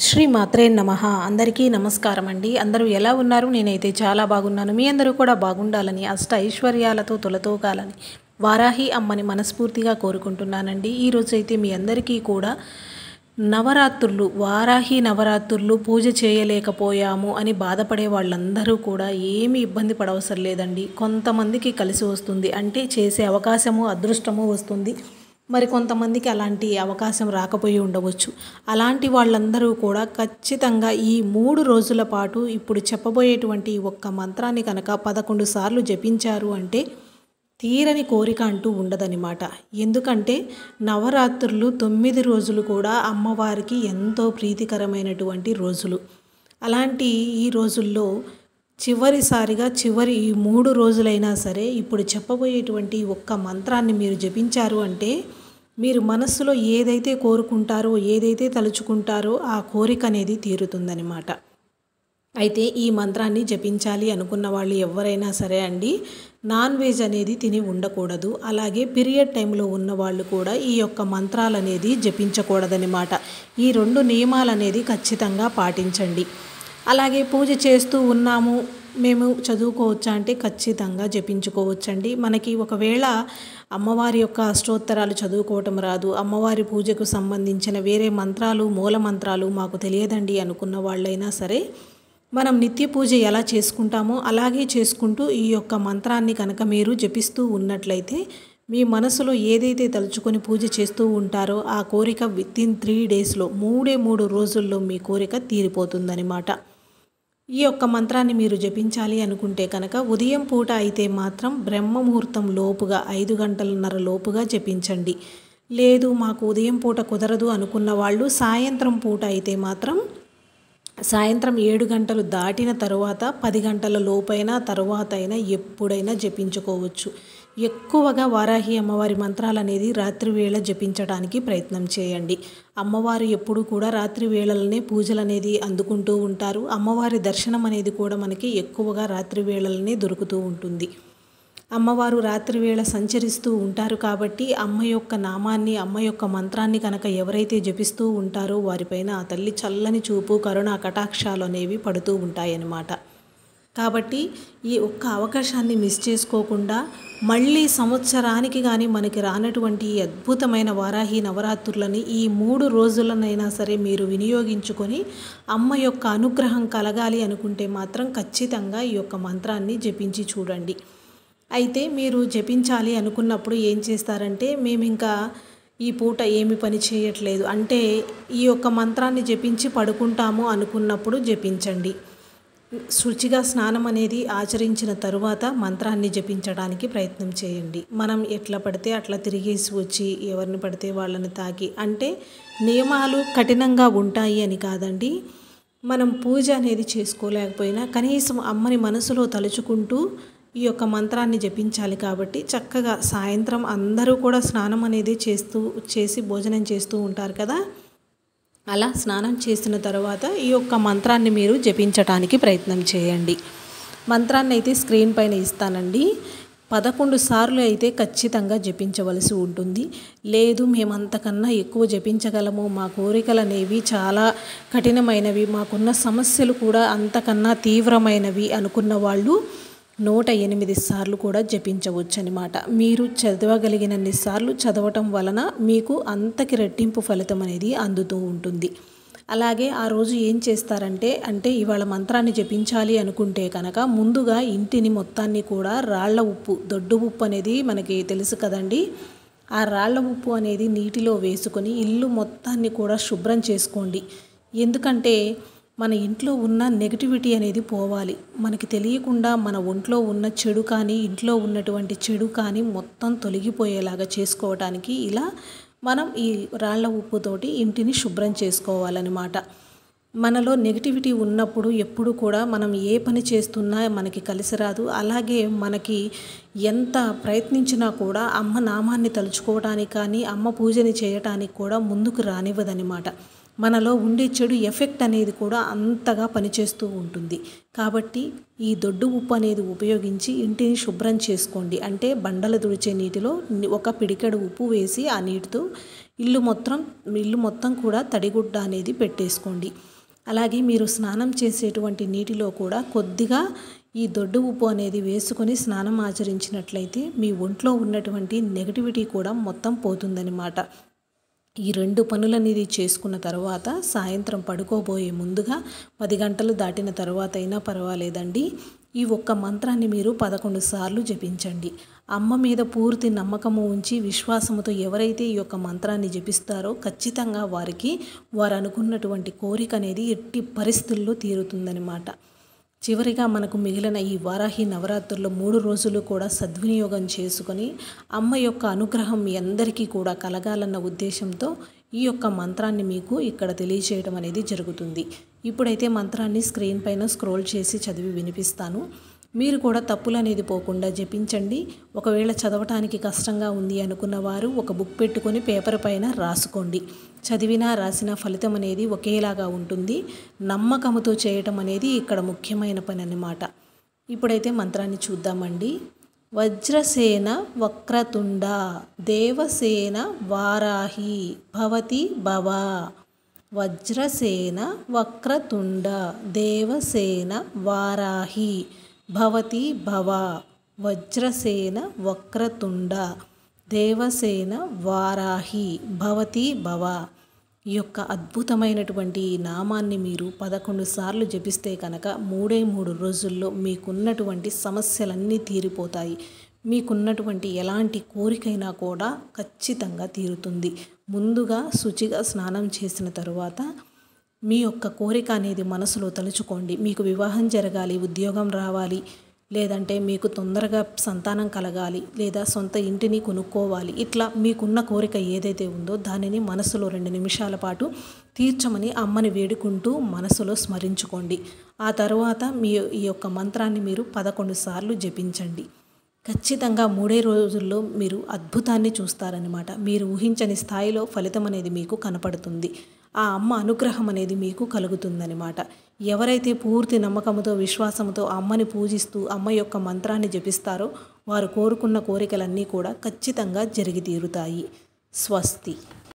శ్రీ మాత్రే నమః. అందరికీ నమస్కారం అండి. అందరూ ఎలా ఉన్నారు? నేనైతే చాలా బాగున్నాను. మీ అందరూ కూడా బాగుండాలని, అష్ట ఐశ్వర్యాలతో తులతూగాలని వారాహి అమ్మని మనస్ఫూర్తిగా కోరుకుంటున్నానండి. ఈరోజైతే మీ అందరికీ కూడా నవరాత్రులు, వారాహి నవరాత్రులు పూజ చేయలేకపోయాము అని బాధపడే వాళ్ళందరూ కూడా ఏమీ ఇబ్బంది పడవసరం లేదండి. కొంతమందికి కలిసి వస్తుంది, అంటే చేసే అవకాశము అదృష్టము వస్తుంది. మరి కొంతమందికి అలాంటి అవకాశం రాకపోయి ఉండవచ్చు. అలాంటి వాళ్ళందరూ కూడా ఖచ్చితంగా ఈ 3 రోజుల పాటు ఇప్పుడు చెప్పబోయేటువంటి ఒక్క మంత్రాన్ని కనుక 11 సార్లు జపించారు అంటే తీరని కోరిక అంటూ ఉండదన్నమాట. ఎందుకంటే నవరాత్రులు 9 రోజులు కూడా అమ్మవారికి ఎంతో ప్రీతికరమైనటువంటి రోజులు. అలాంటి ఈ రోజుల్లో చివరిసారిగా చివరి ఈ 3 రోజులైనా సరే ఇప్పుడు చెప్పబోయేటువంటి ఒక్క మంత్రాన్ని మీరు జపించారు అంటే మీరు మనస్సులో ఏదైతే కోరుకుంటారో, ఏదైతే తలుచుకుంటారో ఆ కోరిక అనేది తీరుతుందన్నమాట. అయితే ఈ మంత్రాన్ని జపించాలి అనుకున్న వాళ్ళు ఎవరైనా సరే అండి, నాన్ వెజ్ అనేది తిని ఉండకూడదు. అలాగే పీరియడ్ టైంలో ఉన్న వాళ్ళు కూడా ఈ యొక్క మంత్రాలు అనేది జపించకూడదన్నమాట. ఈ 2 నియమాలు అనేది ఖచ్చితంగా పాటించండి. అలాగే పూజ చేస్తూ ఉన్నాము, మేము చదువుకోవచ్చా అంటే ఖచ్చితంగా జపించుకోవచ్చండి. మనకి ఒకవేళ అమ్మవారి యొక్క అష్టోత్తరాలు చదువుకోవటం రాదు, అమ్మవారి పూజకు సంబంధించిన వేరే మంత్రాలు, మూల మంత్రాలు మాకు తెలియదండి అనుకున్న వాళ్ళైనా సరే, మనం నిత్య పూజ ఎలా చేసుకుంటామో అలాగే చేసుకుంటూ ఈ యొక్క మంత్రాన్ని కనుక మీరు జపిస్తూ ఉన్నట్లయితే మీ మనసులో ఏదైతే తలుచుకొని పూజ చేస్తూ ఉంటారో ఆ కోరిక వితిన్ 3 డేస్లో, 3 రోజుల్లో మీ కోరిక తీరిపోతుందన్నమాట. ఈ యొక్క మంత్రాన్ని మీరు జపించాలి అనుకుంటే కనుక ఉదయం పూట అయితే మాత్రం బ్రహ్మ ముహూర్తం లోపుగా 5 గంటలన్నర లోపుగా జపించండి. లేదు మాకు ఉదయం పూట కుదరదు అనుకున్న వాళ్ళు సాయంత్రం పూట అయితే మాత్రం సాయంత్రం 7 గంటలు దాటిన తరువాత 10 గంటల లోపైనా తరువాత అయినా ఎప్పుడైనా జపించుకోవచ్చు. ఎక్కువగా వారాహి అమ్మవారి మంత్రాలు అనేది రాత్రి వేళ జపించడానికి ప్రయత్నం చేయండి. అమ్మవారు ఎప్పుడు కూడా రాత్రి వేళలనే పూజలు అనేది అందుకుంటూ ఉంటారు. అమ్మవారి దర్శనం అనేది కూడా మనకి ఎక్కువగా రాత్రి వేళలనే దొరుకుతూ ఉంటుంది. అమ్మవారు రాత్రి వేళ సంచరిస్తూ ఉంటారు కాబట్టి అమ్మ యొక్క నామాన్ని, అమ్మ యొక్క మంత్రాన్ని కనుక ఎవరైతే జపిస్తూ ఉంటారో వారిపైన ఆ తల్లి చల్లని చూపు, కరుణ కటాక్షాలు అనేవి పడుతూ ఉంటాయన్నమాట. కాబట్టి ఈ ఒక్క అవకాశాన్ని మిస్ చేసుకోకుండా మళ్ళీ సంవత్సరానికి కానీ మనకి రానటువంటి ఈ అద్భుతమైన వారాహి నవరాత్రులని ఈ 3 రోజులనైనా సరే మీరు వినియోగించుకొని అమ్మ యొక్క అనుగ్రహం కలగాలి అనుకుంటే మాత్రం ఖచ్చితంగా ఈ యొక్క మంత్రాన్ని జపించి చూడండి. అయితే మీరు జపించాలి అనుకున్నప్పుడు ఏం చేస్తారంటే, మేము ఇంకా ఈ పూట ఏమి పని చేయట్లేదు అంటే ఈ యొక్క మంత్రాన్ని జపించి పడుకుంటాము అనుకున్నప్పుడు జపించండి. శుచిగా స్నానం అనేది ఆచరించిన తరువాత మంత్రాన్ని జపించడానికి ప్రయత్నం చేయండి. మనం ఎట్లా పడితే అట్లా తిరిగేసి వచ్చి ఎవరిని పడితే వాళ్ళని తాకి అంటే నియమాలు కఠినంగా ఉంటాయి అని కాదండి. మనం పూజ అనేది చేసుకోలేకపోయినా కనీసం అమ్మని మనసులో తలుచుకుంటూ ఈ యొక్క మంత్రాన్ని జపించాలి. కాబట్టి చక్కగా సాయంత్రం అందరూ కూడా స్నానం అనేది చేసి భోజనం చేస్తూ ఉంటారు కదా, అలా స్నానం చేసిన తర్వాత ఈ యొక్క మంత్రాన్ని మీరు జపించటానికి ప్రయత్నం చేయండి. మంత్రాన్ని అయితే స్క్రీన్ పైన ఇస్తానండి. 11 సార్లు అయితే ఖచ్చితంగా జపించవలసి ఉంటుంది. లేదు మేము అంతకన్నా ఎక్కువ జపించగలము, మా కోరికలు అనేవి చాలా కఠినమైనవి, మాకున్న సమస్యలు కూడా అంతకన్నా తీవ్రమైనవి అనుకున్న వాళ్ళు 108 సార్లు కూడా జపించవచ్చు అనమాట. మీరు చదవగలిగినన్ని సార్లు చదవటం వలన మీకు అంతకి రెట్టింపు ఫలితం అనేది అందుతూ ఉంటుంది. అలాగే ఆ రోజు ఏం చేస్తారంటే, ఇవాళ మంత్రాన్ని జపించాలి అనుకుంటే కనుక ముందుగా ఇంటిని మొత్తాన్ని కూడా రాళ్ల ఉప్పు, దొడ్డు ఉప్పు అనేది మనకి తెలుసు కదండి, ఆ రాళ్ల ఉప్పు అనేది నీటిలో వేసుకొని ఇల్లు మొత్తాన్ని కూడా శుభ్రం చేసుకోండి. ఎందుకంటే మన ఇంట్లో ఉన్న నెగిటివిటీ అనేది పోవాలి. మనకి తెలియకుండా మన ఒంట్లో ఉన్న చెడు కానీ, ఇంట్లో ఉన్నటువంటి చెడు కానీ మొత్తం తొలగిపోయేలాగా చేసుకోవడానికి ఇలా మనం ఈ రాళ్ల ఉప్పుతోటి ఇంటిని శుభ్రం చేసుకోవాలన్నమాట. మనలో నెగిటివిటీ ఉన్నప్పుడు ఎప్పుడు కూడా మనం ఏ పని చేస్తున్నా మనకి కలిసి రాదు. అలాగే మనకి ఎంత ప్రయత్నించినా కూడా అమ్మ నామాన్ని తలుచుకోవడానికి కానీ, అమ్మ పూజని చేయటానికి కూడా ముందుకు రానివ్వదనమాట. మనలో ఉండే చెడు ఎఫెక్ట్ అనేది కూడా అంతగా పనిచేస్తూ ఉంటుంది. కాబట్టి ఈ దొడ్డు ఉప్పు అనేది ఉపయోగించి ఇంటిని శుభ్రం చేసుకోండి. అంటే బండలు తుడిచే నీటిలో ఒక పిడికెడు ఉప్పు వేసి ఆ నీటితో ఇల్లు మొత్తం కూడా తడిగుడ్డ అనేది పెట్టేసుకోండి. అలాగే మీరు స్నానం చేసేటువంటి నీటిలో కూడా కొద్దిగా ఈ దొడ్డు ఉప్పు అనేది వేసుకొని స్నానం ఆచరించినట్లయితే మీ ఒంట్లో ఉన్నటువంటి నెగటివిటీ కూడా మొత్తం పోతుందన్నమాట. ఈ 2 పనులనేది చేసుకున్న తర్వాత సాయంత్రం పడుకోబోయే ముందుగా 10 గంటలు దాటిన తర్వాత అయినా పర్వాలేదండి, ఈ ఒక్క మంత్రాన్ని మీరు 11 సార్లు జపించండి. అమ్మ మీద పూర్తి నమ్మకము ఉంచి విశ్వాసముతో ఎవరైతే ఈ యొక్క మంత్రాన్ని జపిస్తారో ఖచ్చితంగా వారు అనుకున్నటువంటి కోరిక అనేది ఎట్టి పరిస్థితుల్లో తీరుతుందన్నమాట. చివరిగా మనకు మిగిలిన ఈ వారాహి నవరాత్రుల్లో 3 రోజులు కూడా సద్వినియోగం చేసుకొని అమ్మ యొక్క అనుగ్రహం మీ అందరికీ కూడా కలగాలన్న ఉద్దేశంతో ఈ యొక్క మంత్రాన్ని మీకు ఇక్కడ తెలియచేయడం అనేది జరుగుతుంది. ఇప్పుడైతే మంత్రాన్ని స్క్రీన్ పైన స్క్రోల్ చేసి చదివి వినిపిస్తాను. మీరు కూడా తప్పులు అనేది పోకుండా జపించండి. ఒకవేళ చదవటానికి కష్టంగా ఉంది అనుకున్న వారు ఒక బుక్ పెట్టుకొని పేపర్ పైన రాసుకోండి. చదివినా రాసిన ఫలితం అనేది ఒకేలాగా ఉంటుంది. నమ్మకంతో చేయటం అనేది ఇక్కడ ముఖ్యమైన పని అన్నమాట. ఇప్పుడైతే మంత్రాన్ని చూద్దామండి. వజ్రసేన వక్రతుండ దేవసేన వారాహి భవతి భవ. వజ్రసేన వక్రతుండ దేవసేన వారాహి భవతి భవ. వజ్రసేన వక్రతుండ దేవసేన వారాహి భవతి భవ. ఈ యొక్క అద్భుతమైనటువంటి నామాన్ని మీరు 11 సార్లు జపిస్తే కనుక 3 రోజుల్లో మీకున్నటువంటి సమస్యలన్నీ తీరిపోతాయి. మీకున్నటువంటి ఎలాంటి కోరికైనా కూడా ఖచ్చితంగా తీరుతుంది. ముందుగా శుచిగా స్నానం చేసిన తరువాత మీ యొక్క కోరిక అనేది మనసులో తలుచుకోండి. మీకు వివాహం జరగాలి, ఉద్యోగం రావాలి, లేదంటే మీకు తొందరగా సంతానం కలగాలి, లేదా సొంత ఇంటిని కొనుక్కోవాలి, ఇట్లా మీకున్న కోరిక ఏదైతే ఉందో దానిని మనసులో 2 నిమిషాల పాటు తీర్చమని అమ్మని వేడుకుంటూ మనసులో స్మరించుకోండి. ఆ తర్వాత ఈ యొక్క మంత్రాన్ని మీరు 11 సార్లు జపించండి. ఖచ్చితంగా 3 రోజుల్లో మీరు అద్భుతాన్ని చూస్తారనమాట. మీరు ఊహించని స్థాయిలో ఫలితం అనేది మీకు కనపడుతుంది. ఆ అమ్మ అనుగ్రహం అనేది మీకు కలుగుతుందనమాట. ఎవరైతే పూర్తి నమ్మకంతో విశ్వాసంతో అమ్మని పూజిస్తూ అమ్మ యొక్క మంత్రాన్ని జపిస్తారో వారు కోరుకున్న కోరికలన్నీ కూడా ఖచ్చితంగా జరిగి తీరుతాయి. స్వస్తి.